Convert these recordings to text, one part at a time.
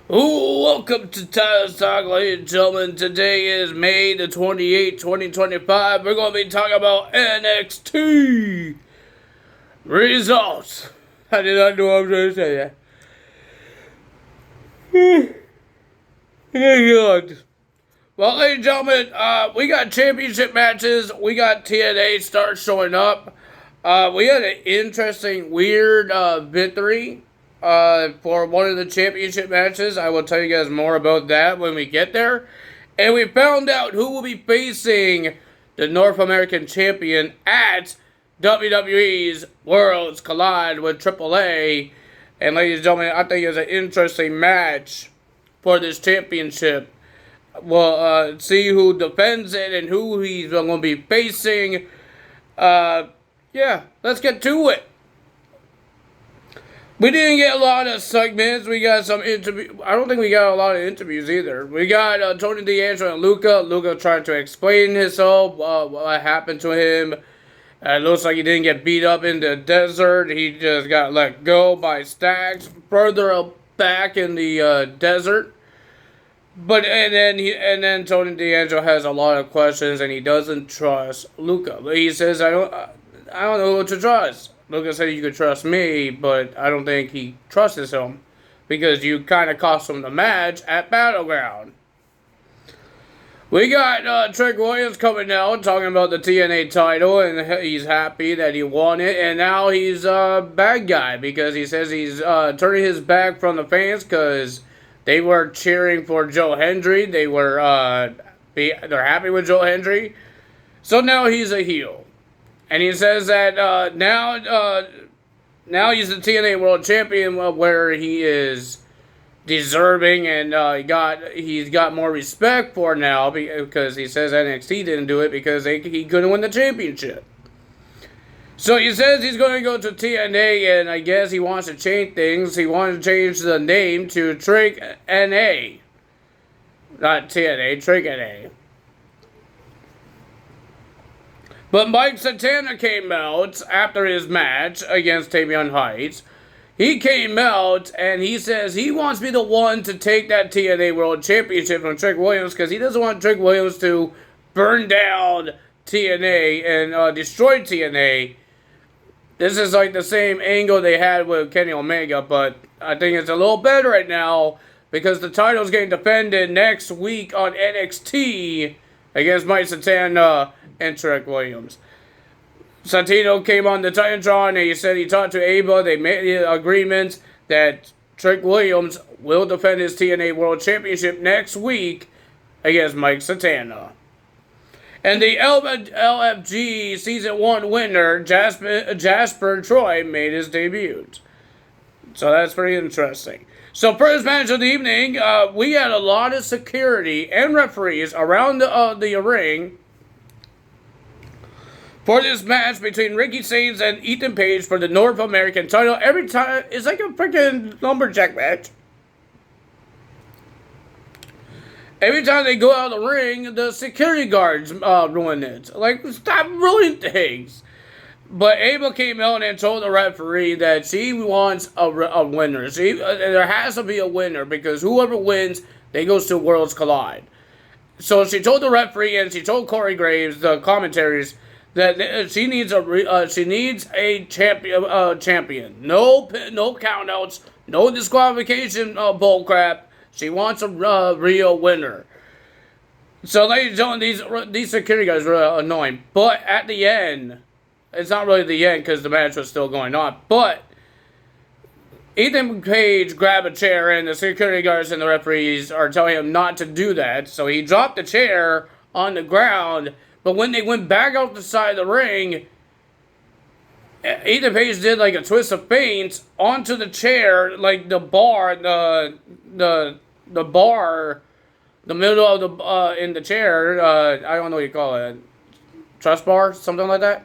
Welcome to Tyler's Talk, ladies and gentlemen. Today is May the 28th, 2025. We're going to be talking about NXT Results. I did not know I was going to say that. Good. Well, ladies and gentlemen, we got championship matches. We got TNA start showing up. We had an interesting, weird victory for one of the championship matches. I will tell you guys more about that when we get there. And we found out who will be facing the North American champion at WWE's Worlds Collide with AAA. And ladies and gentlemen, I think it's an interesting match for this championship. We'll see who defends it and who he's going to be facing. Yeah, let's get to it. We didn't get a lot of segments. We got some interviews. I don't think we got a lot of interviews either. We got Tony D'Angelo and Luca. Luca trying to explain himself, what happened to him. It looks like he didn't get beat up in the desert. He just got let go by Stacks further back in the desert. But and then Tony D'Angelo has a lot of questions and he doesn't trust Luca. He says I don't know what to trust. Luca said you could trust me, but I don't think he trusts him because you kind of cost him the match at Battleground. We got Trick Williams coming out talking about the TNA title, and he's happy that he won it, and now he's a bad guy because he says he's turning his back from the fans because they were cheering for Joe Hendry. They were they're happy with Joe Hendry, so now he's a heel. And he says that now he's the TNA World Champion, where he is deserving, and he's got more respect for now because he says NXT didn't do it because he couldn't win the championship. So he says he's going to go to TNA, and I guess he wants to change things. He wants to change the name to Trick NA, not TNA, Trick NA. But Mike Santana came out after his match against Tavion Heights. He came out and he says he wants to be the one to take that TNA World Championship from Trick Williams because he doesn't want Trick Williams to burn down TNA and destroy TNA. This is like the same angle they had with Kenny Omega, but I think it's a little better right now because the title's getting defended next week on NXT against Mike Santana and Trick Williams. Santino came on the Titantron and he said he talked to Ava. They made the agreement that Trick Williams will defend his TNA World Championship next week against Mike Santana. And the LFG Season 1 winner, Jasper Troy, made his debut. So that's pretty interesting. So first match of the evening, we had a lot of security and referees around the ring for this match between Ricky Sainz and Ethan Page for the North American title. Every time, it's like a freaking lumberjack match. Every time they go out of the ring, the security guards ruin it. Like, stop ruining things. But Abel came out and told the referee that she wants a winner. There has to be a winner because whoever wins, they goes to Worlds Collide. So she told the referee and she told Corey Graves, the commentaries, that she needs a champion. No countouts, no disqualification bullcrap. She wants a real winner. So ladies and gentlemen, these security guys were annoying. But at the end, it's not really the end because the match was still going on. But Ethan Page grabbed a chair and the security guards and the referees are telling him not to do that. So he dropped the chair on the ground. But when they went back out the side of the ring, Ethan Page did like a twist of fate onto the chair, like the bar, the bar, the middle of the in the chair. I don't know what you call it, truss bar, something like that.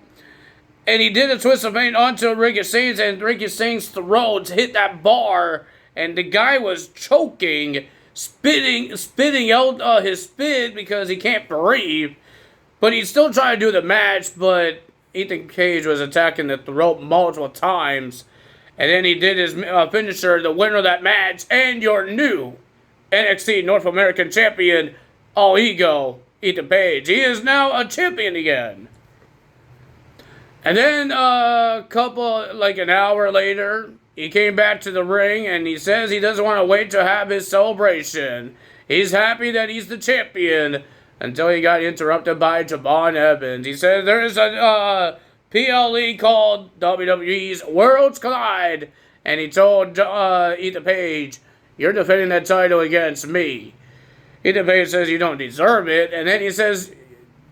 And he did a twist of fate onto Ricky Sainz, and Ricky Sainz's throat hit that bar, and the guy was choking, spitting out his spit because he can't breathe. But he's still trying to do the match, but Ethan Page was attacking the throat multiple times. And then he did his finisher, the winner of that match, and your new NXT North American Champion, All Ego, Ethan Page. He is now a champion again. And then an hour later, he came back to the ring and he says he doesn't want to wait to have his celebration. He's happy that he's the champion until he got interrupted by Javon Evans. He said there is a PLE called WWE's Worlds Collide. And he told Ethan Page, "You're defending that title against me." Ethan Page says you don't deserve it. And then he says,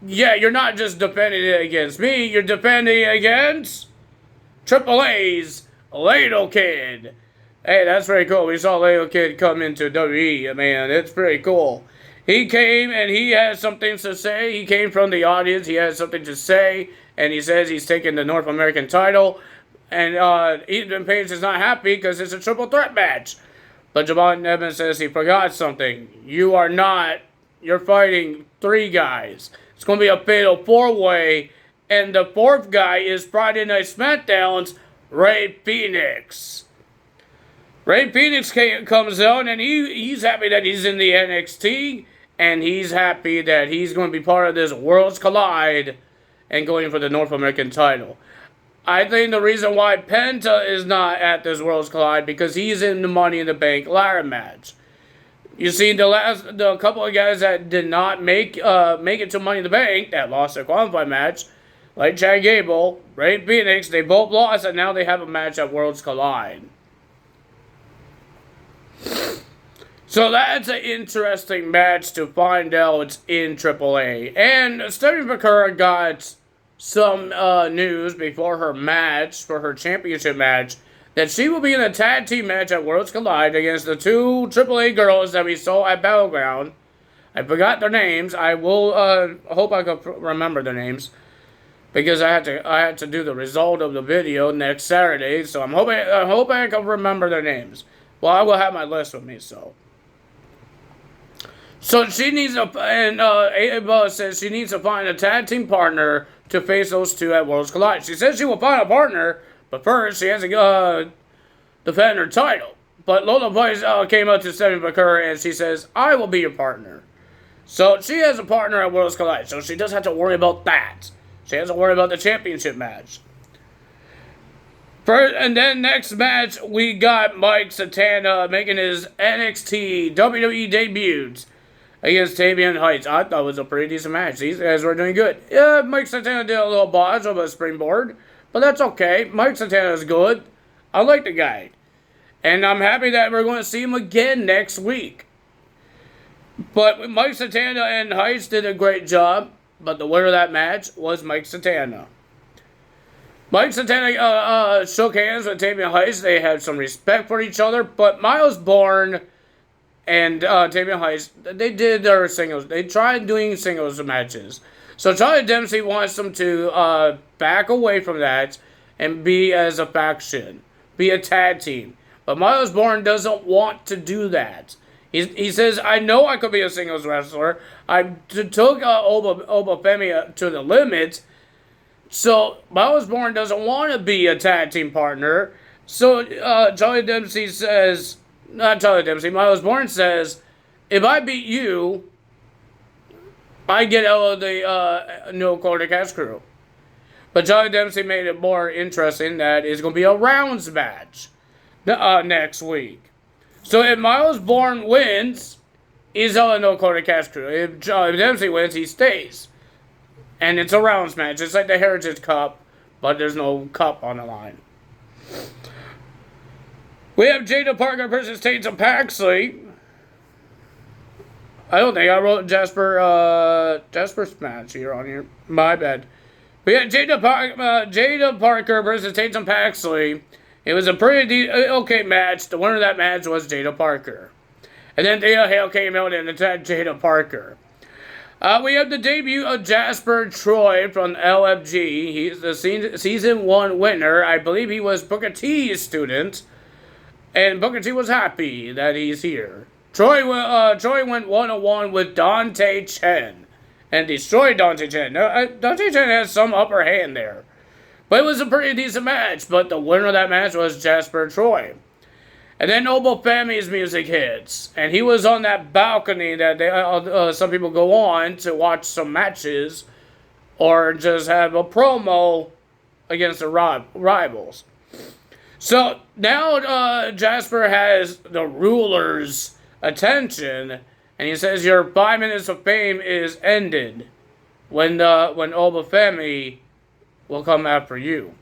"Yeah, you're not just defending it against me, you're defending it against Triple A's Ladle Kid." Hey, that's pretty cool. We saw Ladle Kid come into WWE, man. It's pretty cool. He came and he has something to say. He came from the audience. He has something to say. And he says he's taking the North American title. And Ethan Page is not happy because it's a triple threat match. But Javon Evans says he forgot something. You're fighting 3 guys. It's going to be a fatal 4-way. And the 4th guy is Friday Night SmackDown's Rey Fenix. Rey Fenix comes out and he's happy that he's in the NXT. And he's happy that he's going to be part of this Worlds Collide and going for the North American title. I think the reason why Penta is not at this Worlds Collide because he's in the Money in the Bank ladder match. You see, the couple of guys that did not make it to Money in the Bank, that lost their qualifying match, like Chad Gable, Rey Fenix, they both lost, and now they have a match at Worlds Collide. So that's an interesting match to find out in AAA. And Stephanie McCurry got some news before her match, for her championship match, that she will be in a tag team match at Worlds Collide against the 2 AAA girls that we saw at Battleground. I forgot their names. I will hope I can remember their names because I had to do the result of the video next Saturday. So I'm hoping I can remember their names. Well, I will have my list with me. So she needs Ava says she needs to find a tag team partner to face those 2 at Worlds Collide. She says she will find a partner, but first she has to defend her title. But Lola Price came up to Stephanie McCurry and she says, "I will be your partner." So she has a partner at Worlds Collide, so she doesn't have to worry about that. She has to worry about the championship match. First, and then next match, we got Mike Santana making his NXT WWE debut against Tavian Heights. I thought it was a pretty decent match. These guys were doing good. Yeah, Mike Santana did a little botch of a springboard, but that's okay. Mike Santana is good. I like the guy. And I'm happy that we're going to see him again next week. But Mike Santana and Heights did a great job, but the winner of that match was Mike Santana. Mike Santana shook hands with Tavian Heights. They had some respect for each other, but Miles Bourne and Tavian Heights, they did their singles. They tried doing singles matches. So Charlie Dempsey wants them to back away from that and be as a faction. Be a tag team. But Miles Bourne doesn't want to do that. He says, "I know I could be a singles wrestler. I took Oba Femi to the limit." So Miles Bourne doesn't want to be a tag team partner. So Charlie Dempsey says... Not Charlie Dempsey. Miles Bourne says, "If I beat you, I get out of the no quarter cash crew." But Charlie Dempsey made it more interesting that it's going to be a rounds match next week. So if Miles Bourne wins, he's out of no quarter cash crew. If Charlie Dempsey wins, he stays. And it's a rounds match. It's like the Heritage Cup, but there's no cup on the line. We have Jada Parker versus Tatum Paxley. I don't think I wrote Jasper's match here on here. My bad. We had Jada Parker versus Tatum Paxley. It was a pretty okay match. The winner of that match was Jada Parker. And then Thea Hale came out and attacked Jada Parker. We have the debut of Jasper Troy from LFG. He's the season 1 winner. I believe he was Booker T's student. And Booker T was happy that he's here. Troy went 1-on-1 with Dante Chen and destroyed Dante Chen. Dante Chen has some upper hand there. But it was a pretty decent match. But the winner of that match was Jasper Troy. And then Noble Family's music hits, and he was on that balcony that some people go on to watch some matches or just have a promo against the rivals. So now Jasper has the ruler's attention, and he says your 5 minutes of fame is ended when Noble Family will come after you.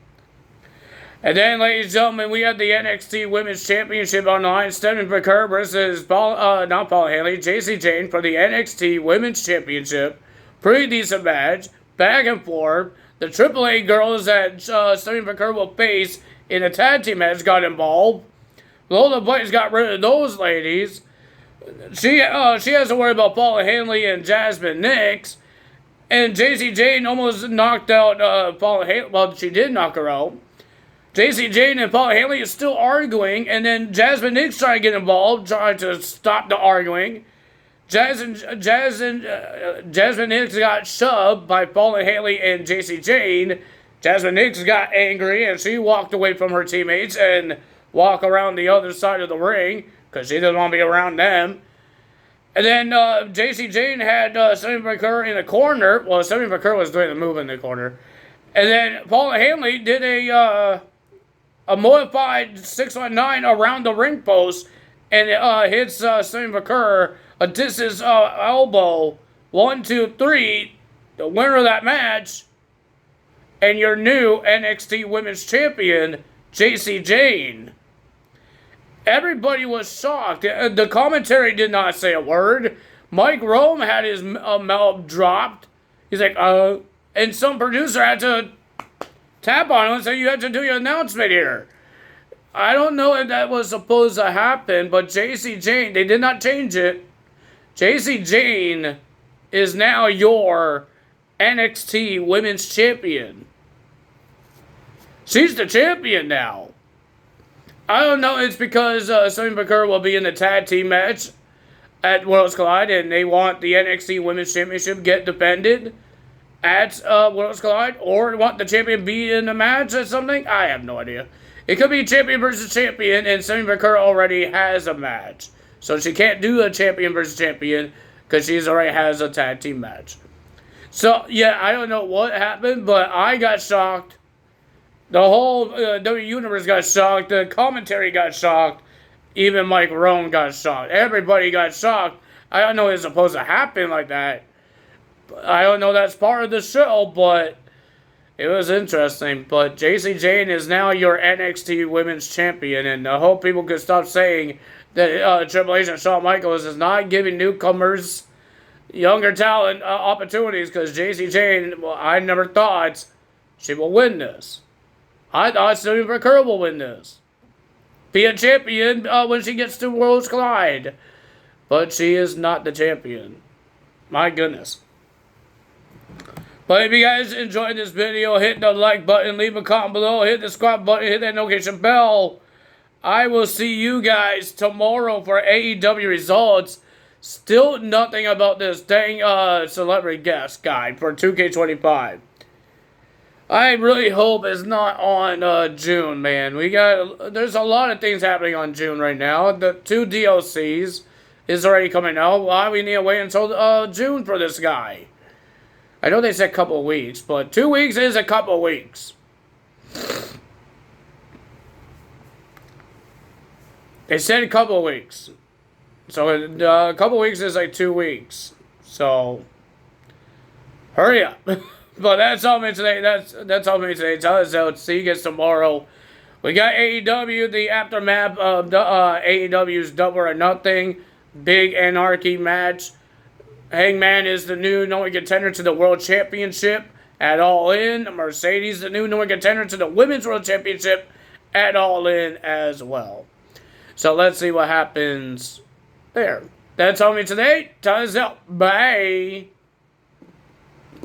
And then, ladies and gentlemen, we have the NXT Women's Championship on the line. Stephanie McCurry versus not Paul Haley, Jacy Jayne for the NXT Women's Championship. Pretty decent match. Back and forth. The AAA girls that Stephanie McCurry will face in a tag team match got involved. Lola Blaze got rid of those ladies. She has to worry about Paula Hanley and Jasmine Nix. And Jacy Jayne almost knocked out Paula Hanley. Well, she did knock her out. Jacy Jayne and Paula Hanley is still arguing, and then Jasmine Nix trying to get involved, trying to stop the arguing. Jasmine Nix got shoved by Paula Hanley and Jacy Jayne. Jasmine Nix got angry, and she walked away from her teammates and walked around the other side of the ring because she didn't want to be around them. And then Jacy Jayne had Stephanie McCurry in the corner. Well, Stephanie McCurry was doing the move in the corner. And then Paula Hanley did a modified 619 around the ring post and hits Stephanie McCurry a distance elbow. 1, 2, 3. The winner of that match and your new NXT Women's Champion, Jacy Jayne. Everybody was shocked. The commentary did not say a word. Mike Rome had his mouth dropped. He's like, and some producer had to tap on him and say, you have to do your announcement here. I don't know if that was supposed to happen, but Jacy Jayne, they did not change it. Jacy Jayne is now your NXT Women's Champion. She's the champion now. I don't know, it's because Stephanie McCurry will be in the tag team match at Worlds Collide, and they want the NXT Women's Championship get defended at Worlds Collide, or want the champion be in the match or something. I have no idea. It could be champion versus champion, and Stephanie McCurry already has a match. So she can't do a champion versus champion because she already has a tag team match. So, yeah, I don't know what happened, but I got shocked. The whole W Universe got shocked. The commentary got shocked. Even Mike Rome got shocked. Everybody got shocked. I don't know it's supposed to happen like that. I don't know that's part of the show, but it was interesting. But Jacy Jayne is now your NXT Women's Champion, and I hope people could stop saying that Triple H and Shawn Michaels is not giving newcomers, younger talent, opportunities, because Jacy Jayne, well, I never thought she will win this. I thought Stephanie McCurry will win this. Be a champion when she gets to Worlds Collide. But she is not the champion. My goodness. But if you guys enjoyed this video, hit the like button, leave a comment below, hit the subscribe button, hit that notification bell. I will see you guys tomorrow for AEW results. Still nothing about this dang celebrity guest guide for 2K25. I really hope it's not on June, man. There's a lot of things happening on June right now. The 2 DLCs is already coming out. Why we need to wait until June for this guy? I know they said a couple of weeks, but 2 weeks is a couple of weeks. They said a couple of weeks. So a couple of weeks is like 2 weeks. So hurry up. But that's all me today. That's all me today. Tell us out. See you guys tomorrow. We got AEW, the aftermath of the AEW's Double or Nothing Big Anarchy match. Hangman is the new number one contender to the World Championship at All In. Mercedes, the new number one contender to the Women's World Championship at All In as well. So let's see what happens there. That's all me today. Tell us out. Bye.